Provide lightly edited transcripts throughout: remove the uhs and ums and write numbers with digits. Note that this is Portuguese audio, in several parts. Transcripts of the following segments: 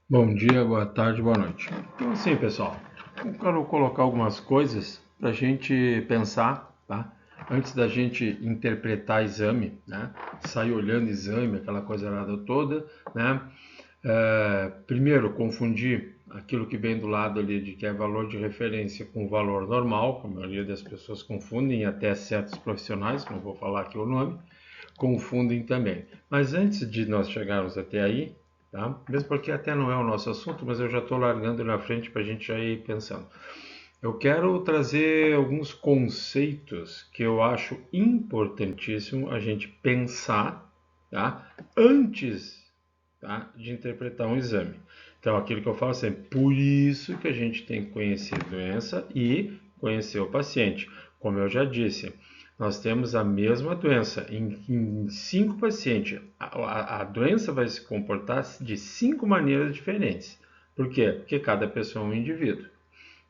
Bom dia, boa tarde, boa noite. Então, assim, pessoal, eu quero colocar algumas coisas para a gente pensar, tá? Antes da gente interpretar exame, né? Sair olhando exame, aquela coisa errada toda, né? Primeiro, confundir aquilo que vem do lado ali de que é valor de referência com valor normal, que a maioria das pessoas confundem, até certos profissionais, não vou falar aqui o nome, confundem também. Mas antes de nós chegarmos até aí, tá? Mesmo porque até não é o nosso assunto, mas eu já estou largando na frente para a gente já ir pensando. Eu quero trazer alguns conceitos que eu acho importantíssimo a gente pensar, tá? Antes, tá? De interpretar um exame. Então, aquilo que eu falo sempre, por isso que a gente tem que conhecer a doença e conhecer o paciente. Como eu já disse, nós temos a mesma doença em 5 pacientes. A doença vai se comportar de 5 maneiras diferentes. Por quê? Porque cada pessoa é um indivíduo.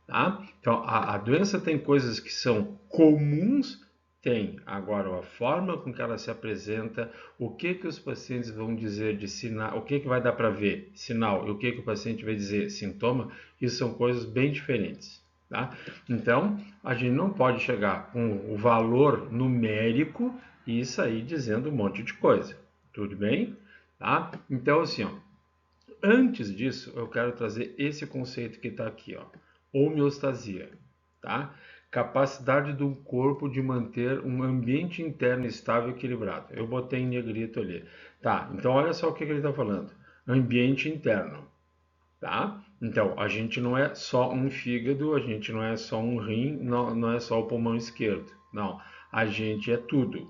Tá? Então, a doença tem coisas que são comuns, tem. Agora, a forma com que ela se apresenta, o que os pacientes vão dizer de sinal, o que vai dar para ver sinal e o que o paciente vai dizer sintoma, isso são coisas bem diferentes. Tá? Então, a gente não pode chegar com o valor numérico e sair dizendo um monte de coisa. Tudo bem? Tá? Então, assim, ó, antes disso, eu quero trazer esse conceito que está aqui, ó, homeostasia, tá? Capacidade do corpo de manter um ambiente interno estável e equilibrado. Eu botei em negrito ali. Tá, então olha só o que ele está falando. Ambiente interno, tá? Então, a gente não é só um fígado, a gente não é só um rim, não é só o pulmão esquerdo. Não, a gente é tudo.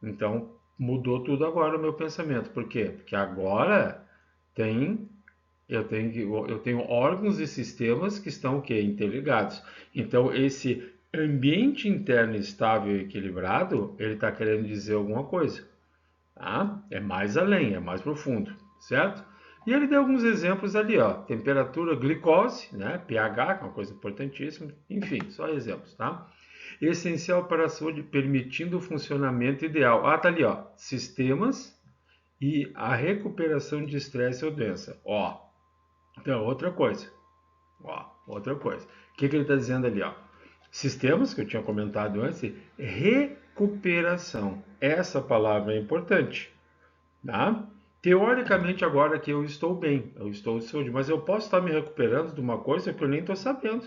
Então, mudou tudo agora o meu pensamento. Por quê? Porque agora tem eu tenho órgãos e sistemas que estão o quê? Interligados. Então, esse ambiente interno estável e equilibrado, ele está querendo dizer alguma coisa. Tá? É mais além, é mais profundo, certo? E ele deu alguns exemplos ali, ó. Temperatura, glicose, né? pH, que é uma coisa importantíssima. Enfim, só exemplos, tá? Essencial para a saúde, permitindo o funcionamento ideal. Ah, tá ali, ó. Sistemas e a recuperação de estresse ou doença. Ó, então, outra coisa. Ó, outra coisa. O que ele está dizendo ali? Ó? Sistemas, que eu tinha comentado antes, recuperação. Essa palavra é importante. Tá? Teoricamente, agora que eu estou bem, eu estou de saúde, mas eu posso estar me recuperando de uma coisa que eu nem estou sabendo,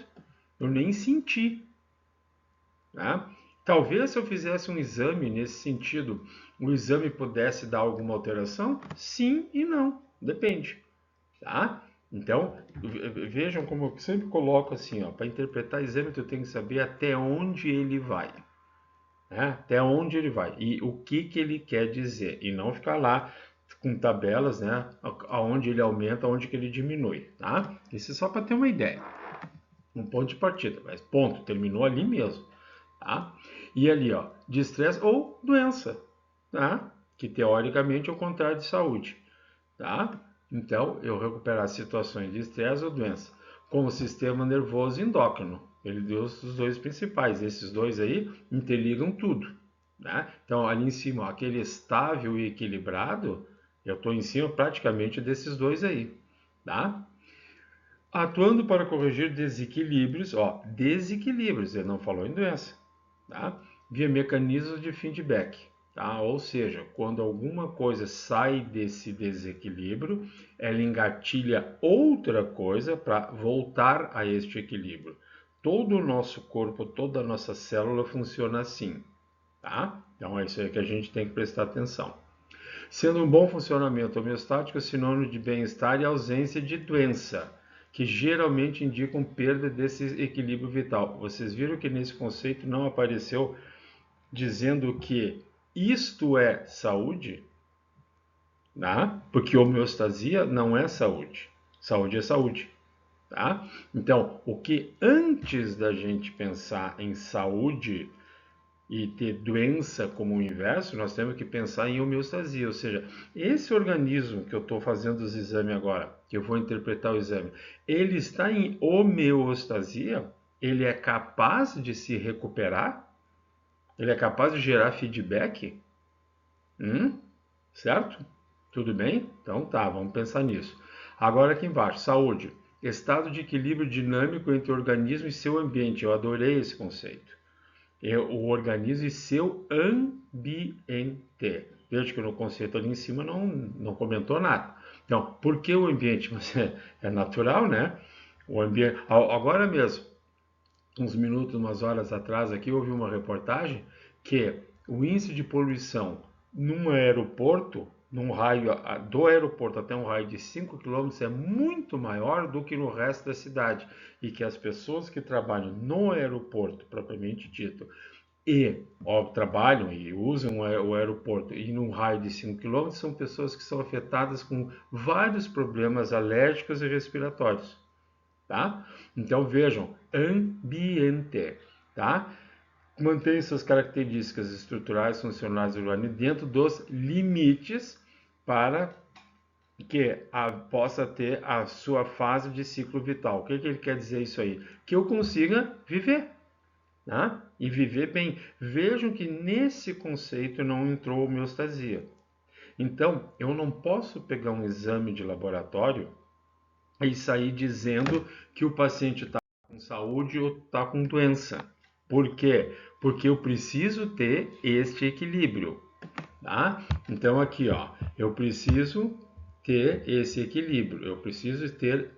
eu nem senti. Tá? Talvez se eu fizesse um exame nesse sentido, o exame pudesse dar alguma alteração? Sim e não, depende. Tá? Então, vejam como eu sempre coloco assim, ó, para interpretar exame tu tem que saber até onde ele vai, né? Até onde ele vai e o que ele quer dizer e não ficar lá com tabelas, né, aonde ele aumenta, aonde que ele diminui, tá? Isso é só para ter uma ideia, um ponto de partida, mas ponto, terminou ali mesmo, tá? E ali, ó, de estresse ou doença, tá? Que teoricamente é o contrário de saúde. Tá? Então, eu recuperar situações de estresse ou doença com o sistema nervoso endócrino. Ele deu os dois principais. Esses dois aí interligam tudo. Né? Então, ali em cima, ó, aquele estável e equilibrado, eu estou em cima praticamente desses dois aí. Tá? Atuando para corrigir desequilíbrios, ó, desequilíbrios, ele não falou em doença, tá? Via mecanismos de feedback, tá? Ou seja, quando alguma coisa sai desse desequilíbrio, ela engatilha outra coisa para voltar a este equilíbrio. Todo o nosso corpo, toda a nossa célula funciona assim, tá? Então é isso aí que a gente tem que prestar atenção. Sendo um bom funcionamento homeostático sinônimo de bem-estar e ausência de doença, que geralmente indicam perda desse equilíbrio vital. Vocês viram que nesse conceito não apareceu dizendo que isto é saúde, né? Porque homeostasia não é saúde. Saúde é saúde. Tá? Então, o que antes da gente pensar em saúde e ter doença como o inverso, nós temos que pensar em homeostasia, ou seja, esse organismo que eu estou fazendo os exames agora, que eu vou interpretar o exame, ele está em homeostasia? Ele é capaz de se recuperar? Ele é capaz de gerar feedback? Certo? Tudo bem? Então tá, vamos pensar nisso. Agora aqui embaixo, saúde. Estado de equilíbrio dinâmico entre o organismo e seu ambiente. Eu adorei esse conceito. O organismo e seu ambiente. Veja que no conceito ali em cima não comentou nada. Então, por que o ambiente? Mas é natural, né? O ambiente. Agora mesmo, uns minutos, umas horas atrás, aqui houve uma reportagem que o índice de poluição num aeroporto, num raio do aeroporto até um raio de 5 quilômetros, é muito maior do que no resto da cidade. E que as pessoas que trabalham no aeroporto, propriamente dito, trabalham e usam o aeroporto e num raio de 5 quilômetros, são pessoas que são afetadas com vários problemas alérgicos e respiratórios. Tá? Então vejam, ambiente, tá? Mantém suas características estruturais, funcionais do organismo dentro dos limites para que possa ter a sua fase de ciclo vital. O que ele quer dizer isso aí? Que eu consiga viver, tá? E viver bem. Vejam que nesse conceito não entrou homeostasia. Então, eu não posso pegar um exame de laboratório e sair dizendo que o paciente está com saúde ou está com doença. Por quê? Porque eu preciso ter este equilíbrio, tá? Então aqui, ó, eu preciso ter esse equilíbrio, eu preciso ter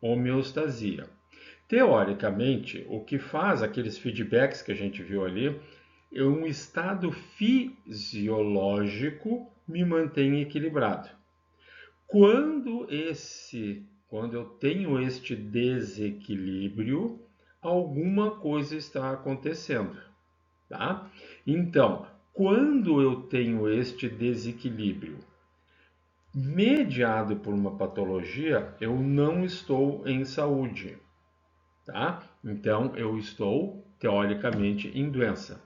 homeostasia. Teoricamente, o que faz aqueles feedbacks que a gente viu ali, é um estado fisiológico me mantém equilibrado. Quando eu tenho este desequilíbrio, alguma coisa está acontecendo, tá? Então, quando eu tenho este desequilíbrio mediado por uma patologia, eu não estou em saúde, tá? Então, eu estou teoricamente em doença,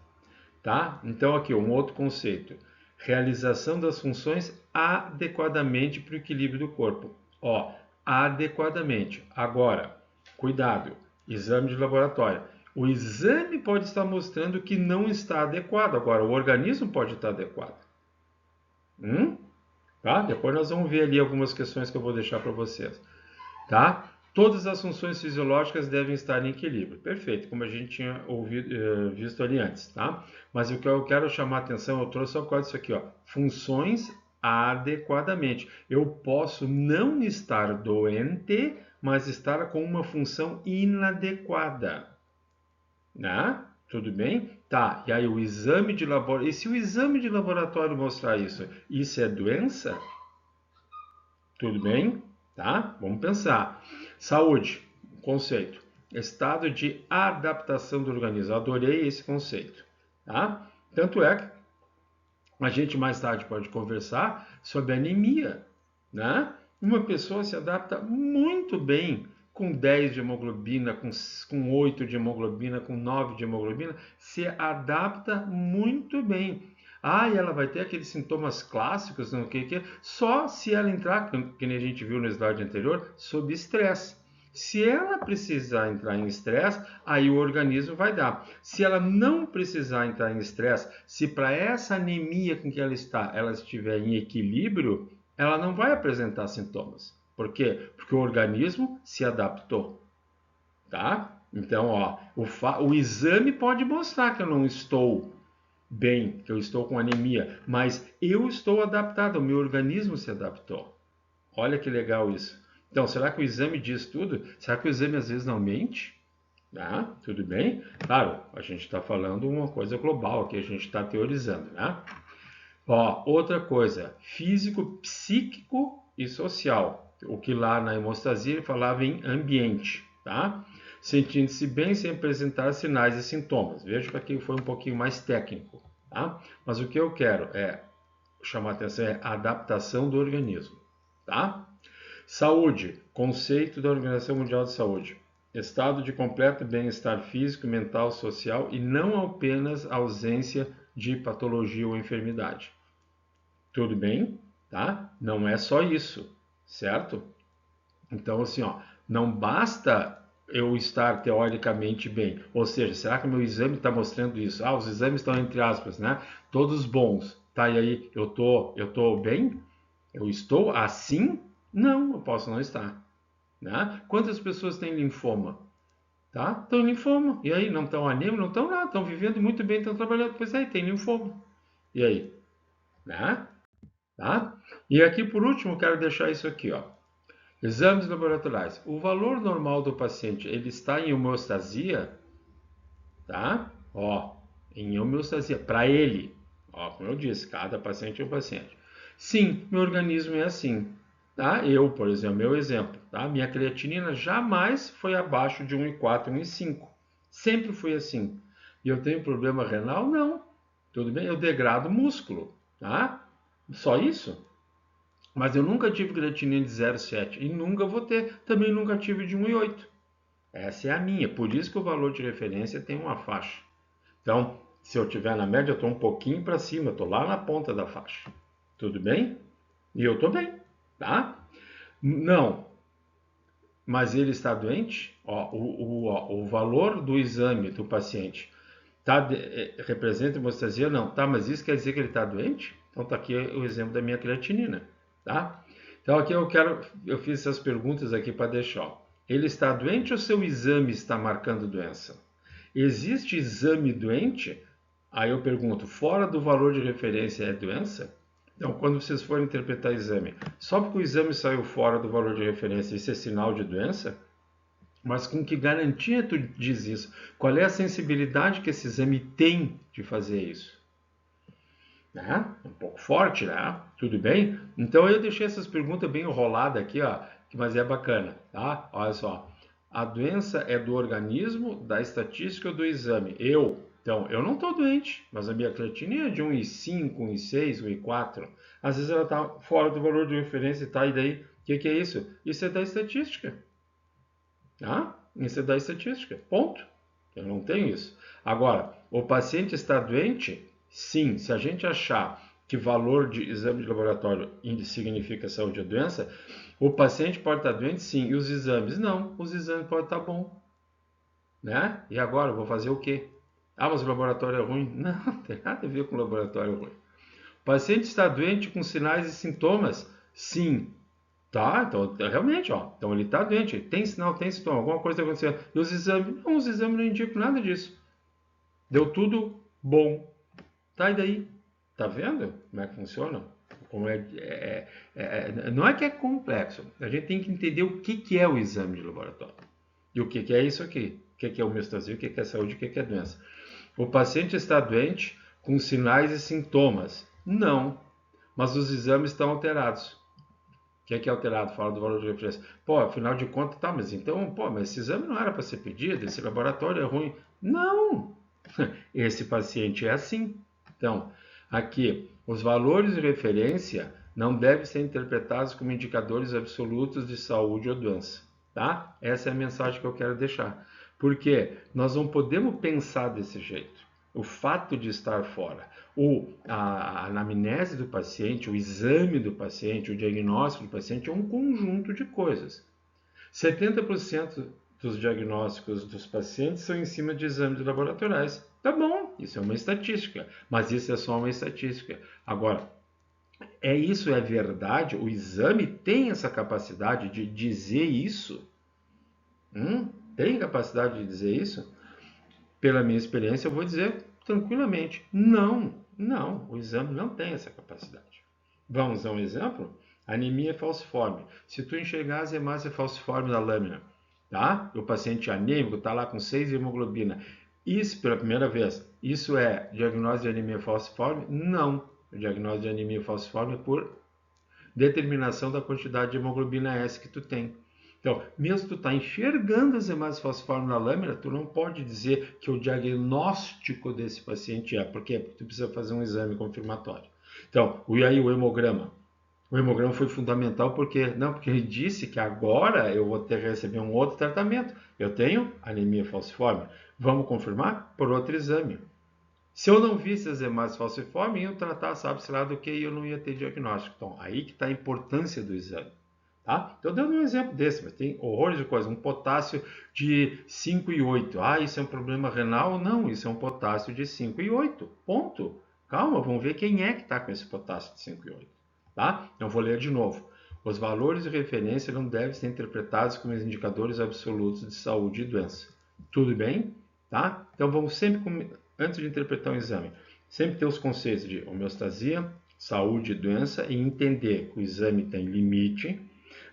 tá? Então, aqui um outro conceito. Realização das funções adequadamente para o equilíbrio do corpo. Ó, adequadamente. Agora, cuidado, exame de laboratório. O exame pode estar mostrando que não está adequado. Agora, o organismo pode estar adequado. Tá? Depois nós vamos ver ali algumas questões que eu vou deixar para vocês. Tá? Todas as funções fisiológicas devem estar em equilíbrio. Perfeito, como a gente tinha visto ali antes, tá? Mas o que eu quero chamar a atenção, eu trouxe só por causa disso aqui, ó. Funções adequadamente. Eu posso não estar doente, mas estar com uma função inadequada. Né? Tudo bem? Tá, e aí o exame de laboratório... E se o exame de laboratório mostrar isso? Isso é doença? Tudo bem? Tá? Vamos pensar. Saúde, conceito. Estado de adaptação do organismo. Adorei esse conceito. Tá? Tanto é que a gente mais tarde pode conversar sobre anemia. Né? Uma pessoa se adapta muito bem com 10 de hemoglobina, com 8 de hemoglobina, com 9 de hemoglobina, se adapta muito bem. Ah, e ela vai ter aqueles sintomas clássicos, não, só se ela entrar, que nem a gente viu no slide anterior, sob estresse. Se ela precisar entrar em estresse, aí o organismo vai dar. Se ela não precisar entrar em estresse, se para essa anemia com que ela está, ela estiver em equilíbrio, ela não vai apresentar sintomas. Por quê? Porque o organismo se adaptou. Tá? Então, ó, o exame pode mostrar que eu não estou bem, que eu estou com anemia, mas eu estou adaptado, o meu organismo se adaptou. Olha que legal isso. Então, será que o exame diz tudo? Será que o exame às vezes não mente? Ah, tudo bem? Claro, a gente está falando uma coisa global aqui, a gente está teorizando, né? Ó, outra coisa, físico, psíquico e social. O que lá na hemostasia ele falava em ambiente, tá? Sentindo-se bem sem apresentar sinais e sintomas. Veja que aqui foi um pouquinho mais técnico, tá? Mas o que eu quero chamar a atenção é a adaptação do organismo, tá? Saúde, conceito da Organização Mundial de Saúde. Estado de completo bem-estar físico, mental, social e não apenas ausência de patologia ou enfermidade. Tudo bem? Tá? Não é só isso, certo? Então, assim, ó, não basta eu estar teoricamente bem. Ou seja, será que o meu exame está mostrando isso? Ah, os exames estão entre aspas, né? Todos bons. Tá, e aí, eu tô bem? Eu estou assim? Não, eu posso não estar. Né? Quantas pessoas têm linfoma? Tá? Estão em linfoma. E aí, não estão anêmicos, não estão nada, estão vivendo muito bem, estão trabalhando. Pois é, tem linfoma. E aí? Né? Tá? E aqui, por último, eu quero deixar isso aqui, ó. Exames laboratoriais. O valor normal do paciente, ele está em homeostasia, tá? Ó, em homeostasia, para ele. Ó, como eu disse, cada paciente é um paciente. Sim, meu organismo é assim, tá? Eu, por exemplo, meu exemplo, tá? Minha creatinina jamais foi abaixo de 1,4, 1,5. Sempre foi assim. E eu tenho problema renal? Não. Tudo bem? Eu degrado músculo, tá? Só isso. Mas eu nunca tive creatinina de 0,7 e nunca vou ter. Também nunca tive de 1,8. Essa é a minha. Por isso que o valor de referência tem uma faixa. Então, se eu tiver na média, eu estou um pouquinho para cima. Eu estou lá na ponta da faixa. Tudo bem? E eu estou bem, tá? Não. Mas ele está doente? Ó, o valor do exame do paciente representa hemostasia? Não. Tá, mas isso quer dizer que ele está doente? Então tá aqui o exemplo da minha creatinina, tá? Então aqui eu fiz essas perguntas aqui para deixar. Ó. Ele está doente ou seu exame está marcando doença? Existe exame doente? Aí eu pergunto, fora do valor de referência é doença? Então, quando vocês forem interpretar exame, só porque o exame saiu fora do valor de referência, isso é sinal de doença? Mas com que garantia tu diz isso? Qual é a sensibilidade que esse exame tem de fazer isso? Né? Um pouco forte, né? Tudo bem? Então eu deixei essas perguntas bem enroladas aqui, ó, mas é bacana, tá? Olha só. A doença é do organismo, da estatística ou do exame? Então, eu não estou doente, mas a minha creatinina é de 1,5, 1,6, 1,4. Às vezes ela está fora do valor de referência, tá? E daí, o que é isso? Isso é da estatística. Tá? Isso é da estatística. Ponto. Eu não tenho isso. Agora, o paciente está doente? Sim. Se a gente achar que valor de exame de laboratório significa saúde ou doença, o paciente pode estar doente? Sim. E os exames? Não. Os exames podem estar bom. Né? E agora, eu vou fazer o quê? Ah, mas o laboratório é ruim? Não, não tem nada a ver com o laboratório ruim. O paciente está doente com sinais e sintomas? Sim. Tá, então realmente, ó. Então ele tá doente, tem sinal, tem sintoma, alguma coisa tá acontecendo. E os exames? Não, os exames não indicam nada disso. Deu tudo bom. Tá, e daí? Tá vendo como é que funciona? Como não é que é complexo. A gente tem que entender o que é o exame de laboratório. E o que é isso aqui? O que é homeostasia, o que é saúde, o que é doença. O paciente está doente com sinais e sintomas? Não. Mas os exames estão alterados. O que é alterado? Fala do valor de referência. Pô, afinal de contas, tá, mas então, pô, mas esse exame não era para ser pedido, esse laboratório é ruim. Não! Esse paciente é assim. Então, aqui, os valores de referência não devem ser interpretados como indicadores absolutos de saúde ou doença, tá? Essa é a mensagem que eu quero deixar. Porque nós não podemos pensar desse jeito. O fato de estar fora, a anamnese do paciente, o exame do paciente, o diagnóstico do paciente é um conjunto de coisas. 70% dos diagnósticos dos pacientes são em cima de exames laboratoriais. Tá bom, isso é uma estatística, mas isso é só uma estatística. Agora, isso é verdade? O exame tem essa capacidade de dizer isso? Tem capacidade de dizer isso? Pela minha experiência, eu vou dizer tranquilamente, não, o exame não tem essa capacidade. Vamos a um exemplo? Anemia falciforme. Se tu enxergar as hemácias falciforme na lâmina, tá? O paciente anêmico está lá com 6 de hemoglobina. Isso, pela primeira vez, isso é diagnóstico de anemia falciforme? Não. O diagnóstico de anemia falciforme é por determinação da quantidade de hemoglobina S que tu tem. Então, mesmo tu tá enxergando as hemácias falciformes na lâmina, tu não pode dizer que o diagnóstico desse paciente é. Por quê? Porque tu precisa fazer um exame confirmatório. Então, e aí o hemograma? O hemograma foi fundamental porque ele disse que agora eu vou ter que receber um outro tratamento. Eu tenho anemia falciforme. Vamos confirmar por outro exame. Se eu não visse as hemácias falciformes, eu tratar, sabe-se lá do que, e eu não ia ter diagnóstico. Então, aí que está a importância do exame. Tá? Estou dando um exemplo desse, mas tem horrores de coisa. Um potássio de 5,8. Ah, isso é um problema renal? Não, isso é um potássio de 5,8. Ponto. Calma, vamos ver quem é que está com esse potássio de 5,8. Tá? Então, vou ler de novo. Os valores de referência não devem ser interpretados como indicadores absolutos de saúde e doença. Tudo bem? Tá? Então vamos sempre, antes de interpretar um exame, sempre ter os conceitos de homeostasia, saúde e doença e entender que o exame tem limite.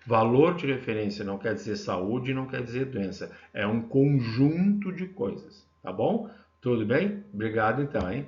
Valor de referência não quer dizer saúde, não quer dizer doença. É um conjunto de coisas, tá bom? Tudo bem? Obrigado então, hein?